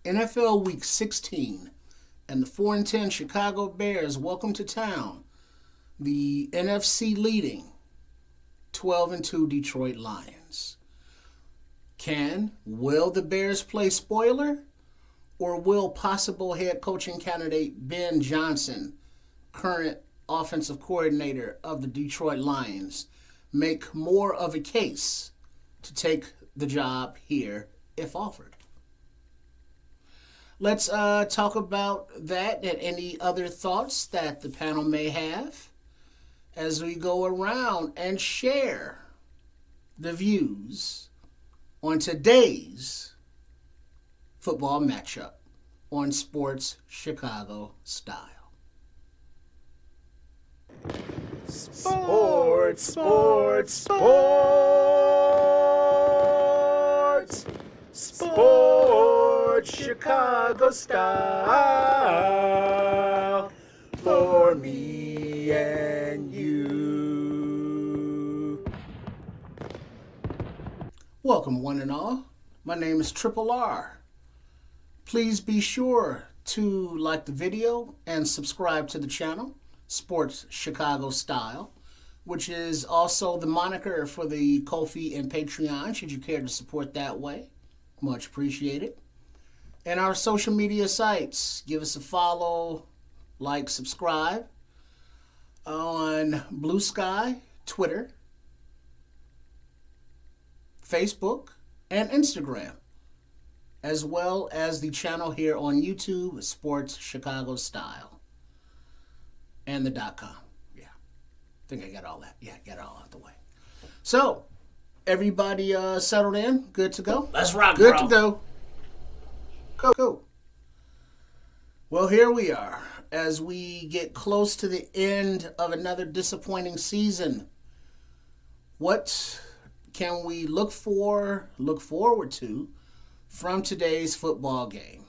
NFL Week 16, and the 4-10 Chicago Bears welcome to town the NFC leading 12-2 Detroit Lions. Will the Bears play spoiler, or will possible head coaching candidate Ben Johnson, current offensive coordinator of the Detroit Lions, make more of a case to take the job here if offered? Let's talk about that and any other thoughts that the panel may have as we go around and share the views on today's football matchup on Sports Chicago Style. Sports, sports, sports, sports, Chicago style, for me and you. Welcome, one and all. My name is Triple R. Please be sure to like the video and subscribe to the channel, Sports Chicago Style, which is also the moniker for the Ko-fi and Patreon, should you care to support that way. Much appreciated. And our social media sites, give us a follow, like, subscribe on Blue Sky, Twitter, Facebook, and Instagram, as well as the channel here on YouTube, Sports Chicago Style, and the .com. Yeah, I think I got all that. Yeah, I got it all out the way. So, everybody settled in? Good to go? Let's rock, Good bro. to go. Go. Well, here we are as we get close to the end of another disappointing season. What can we look forward to from today's football game?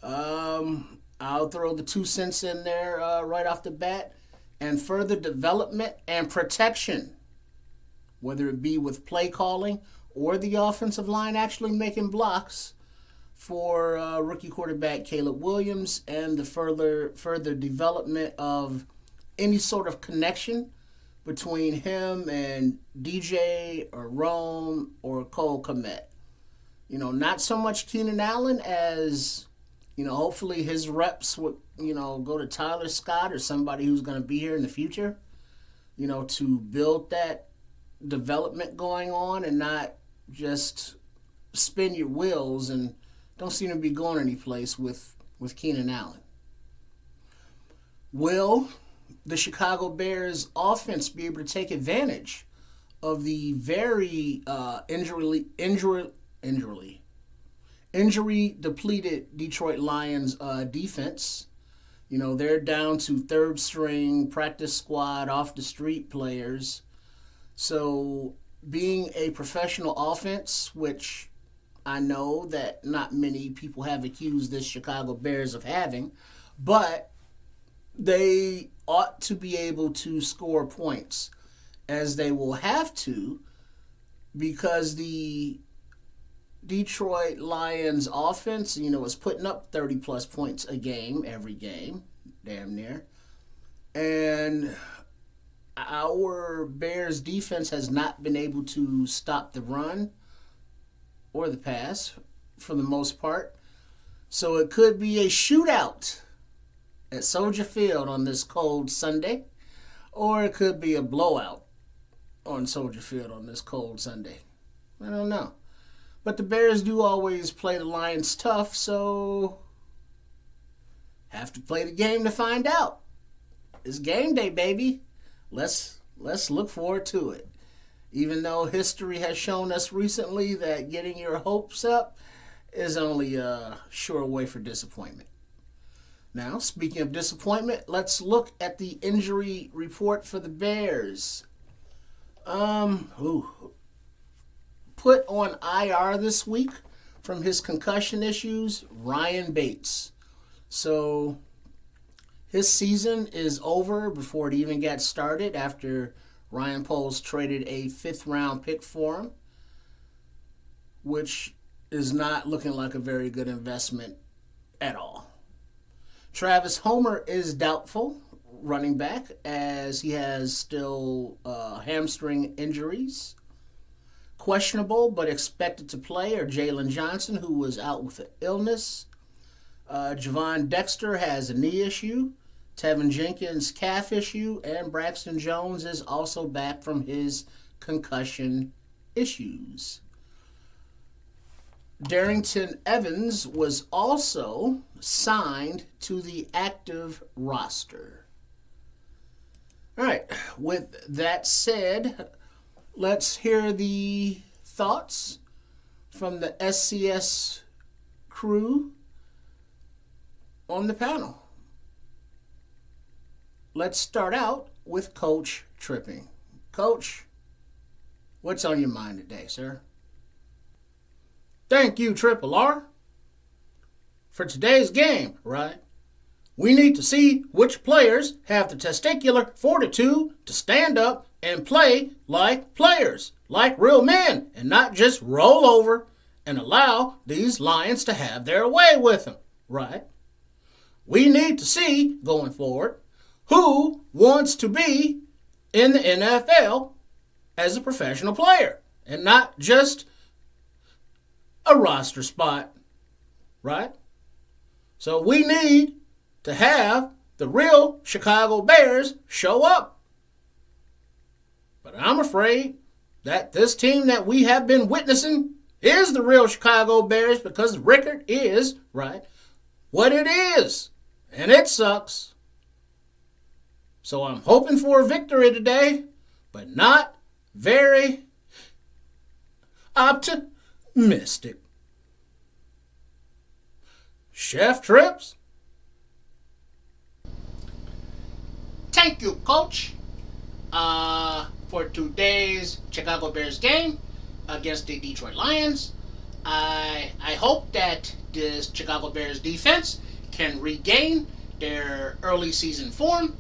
I'll throw the 2 cents in there right off the bat. And further development and protection, whether it be with play calling or the offensive line actually making blocks for rookie quarterback Caleb Williams, and the further development of any sort of connection between him and DJ or Rome or Cole Kmet. Not so much Keenan Allen as, hopefully his reps would, go to Tyler Scott or somebody who's going to be here in the future, to build that development going on and not just spin your wheels and don't seem to be going anyplace with Keenan Allen. Will the Chicago Bears offense be able to take advantage of the very injury-depleted Detroit Lions defense? They're down to third-string practice squad, off-the-street players. So being a professional offense, which I know that not many people have accused this Chicago Bears of having, but they ought to be able to score points, as they will have to, because the Detroit Lions offense, is putting up 30-plus points a game, every game, damn near. And our Bears defense has not been able to stop the run or the pass for the most part. So it could be a shootout at Soldier Field on this cold Sunday, or it could be a blowout on Soldier Field on this cold Sunday. I don't know. But the Bears do always play the Lions tough, so have to play the game to find out. It's game day, baby. Let's look forward to it. Even though history has shown us recently that getting your hopes up is only a sure way for disappointment. Now, speaking of disappointment, let's look at the injury report for the Bears. Put on IR this week from his concussion issues, Ryan Bates. So his season is over before it even got started after Ryan Poles traded a 5th-round pick for him, which is not looking like a very good investment at all. Travis Homer is doubtful, running back, as he has still hamstring injuries. Questionable but expected to play are Jalen Johnson, who was out with an illness. Javon Dexter has a knee issue. Tevin Jenkins calf issue, and Braxton Jones is also back from his concussion issues. Darrington Evans was also signed to the active roster. All right, with that said, let's hear the thoughts from the SCS crew on the panel. Let's start out with Coach Tripping. Coach, what's on your mind today, sir? Thank you, Triple R. For today's game, right? We need to see which players have the testicular fortitude to stand up and play like players, like real men, and not just roll over and allow these Lions to have their way with them, right? We need to see, going forward, who wants to be in the NFL as a professional player and not just a roster spot, right? So we need to have the real Chicago Bears show up. But I'm afraid that this team that we have been witnessing is the real Chicago Bears because the record is, right, what it is. And it sucks. So I'm hoping for a victory today, but not very optimistic. Chef Trips? Thank you, Coach. For today's Chicago Bears game against the Detroit Lions, I hope that this Chicago Bears defense can regain their early season form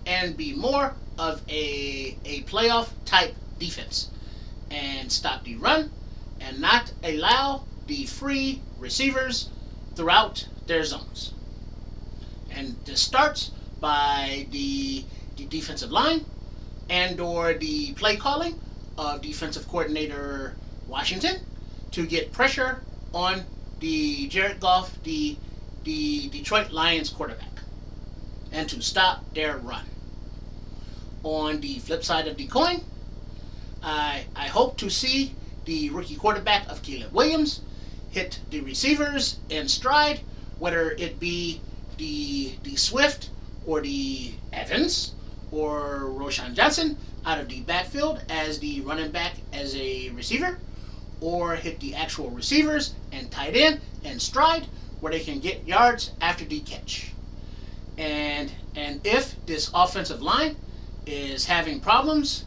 and be more of a playoff type defense and stop the run and not allow the free receivers throughout their zones. And this starts by the defensive line and or the play calling of defensive coordinator Washington to get pressure on the Jared Goff, the Detroit Lions quarterback, and to stop their run. On the flip side of the coin, I hope to see the rookie quarterback of Caleb Williams hit the receivers in stride, whether it be the Swift or the Evans or Roshan Johnson out of the backfield as the running back as a receiver, or hit the actual receivers and tight end and stride where they can get yards after the catch. And if this offensive line is having problems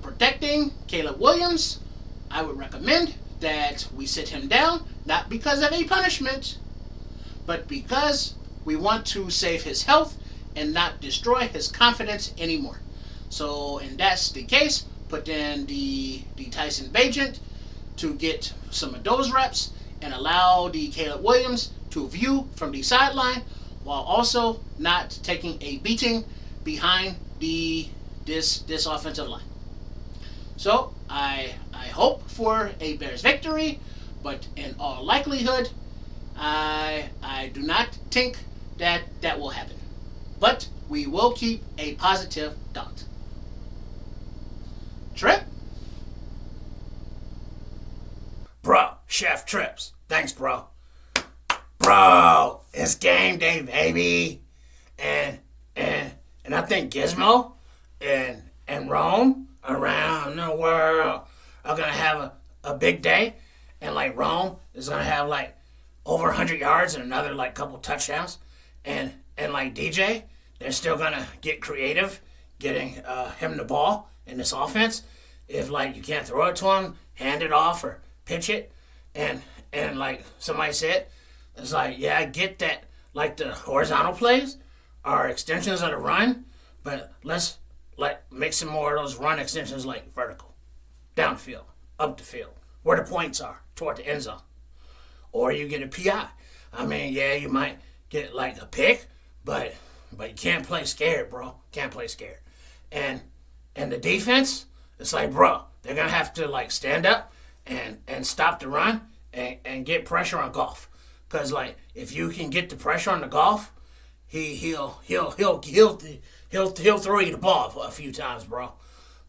protecting Caleb Williams, I would recommend that we sit him down, not because of a punishment, but because we want to save his health and not destroy his confidence anymore. So, and that's the case, put in the Tyson Bagent to get some of those reps and allow the Caleb Williams to view from the sideline while also not taking a beating behind this offensive line. So I hope for a Bears victory, but in all likelihood, I do not think that will happen. But we will keep a positive thought. Trip? Bro, Chef Trips. Thanks, bro. Bro, it's game day, baby. And I think Gizmo and Rome around the world are gonna have a big day. And like Rome is gonna have like over 100 yards and another like couple touchdowns. And like DJ, they're still gonna get creative getting him the ball in this offense. If like you can't throw it to him, hand it off or pitch it. And like somebody said, it's like, yeah, I get that like the horizontal plays are extensions of the run, but let's like make some more of those run extensions like vertical, down the field, up the field, where the points are toward the end zone. Or you get a PI. I mean, yeah, you might get like a pick, but you can't play scared, bro. Can't play scared. And the defense, it's like, bro, they're gonna have to like stand up and stop the run and get pressure on Goff. Cause like if you can get the pressure on the Goff, he'll throw you the ball a few times, bro.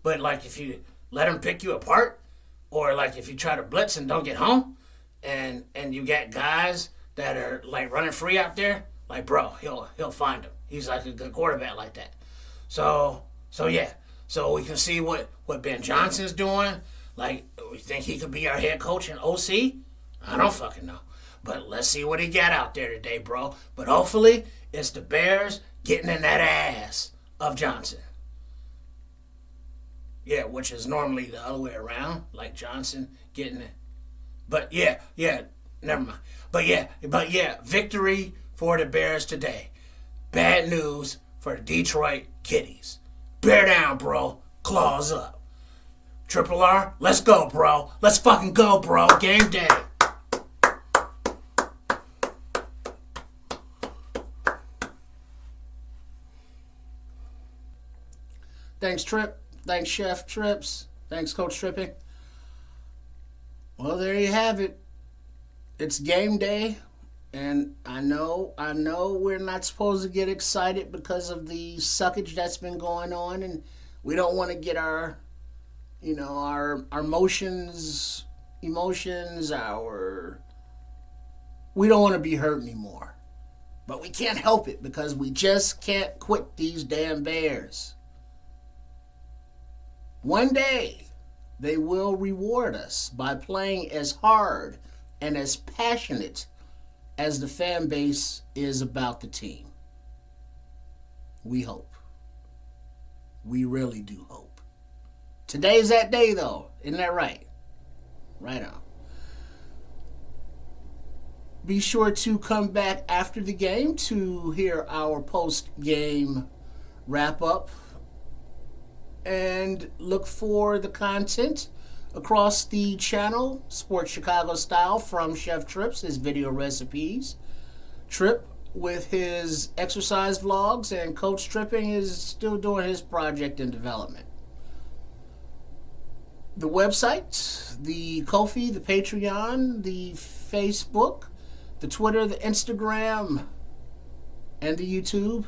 But like if you let him pick you apart, or like if you try to blitz and don't get home, and you got guys that are like running free out there, like bro, he'll find him. He's like a good quarterback like that. So yeah. So we can see what Ben Johnson's doing. Like, we think he could be our head coach and OC? I don't fucking know. But let's see what he got out there today, bro. But hopefully, it's the Bears getting in that ass of Johnson. Yeah, which is normally the other way around. Like Johnson getting it. But yeah, never mind. But yeah, victory for the Bears today. Bad news for the Detroit Kitties. Bear down, bro. Claws up. Triple R, let's go, bro. Let's fucking go, bro. Game day. Thanks, Trip. Thanks, Chef Trips. Thanks, Coach Tripping. Well, there you have it. It's game day. And I know we're not supposed to get excited because of the suckage that's been going on, and we don't want to get our emotions, we don't want to be hurt anymore. But we can't help it because we just can't quit these damn Bears. One day, they will reward us by playing as hard and as passionate as the fan base is about the team. We hope. We really do hope. Today's that day, though. Isn't that right? Right on. Be sure to come back after the game to hear our post-game wrap-up and look for the content across the channel, Sports Chicago Style, from Chef Trips, his video recipes. Trip with his exercise vlogs, and Coach Tripping is still doing his project in development. The website, the Ko-fi, the Patreon, the Facebook, the Twitter, the Instagram, and the YouTube,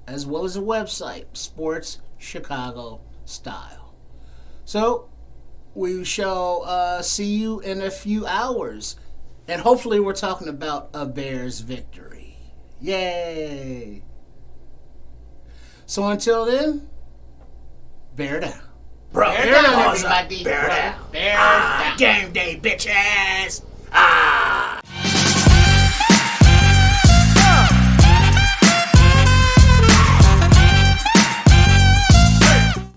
as well as the website, Sports Chicago Style. So, we shall see you in a few hours. And hopefully we're talking about a Bears victory. Yay! So until then, bear down. Bro, bear down, everybody. Bear down. Bear down. Game day, bitches.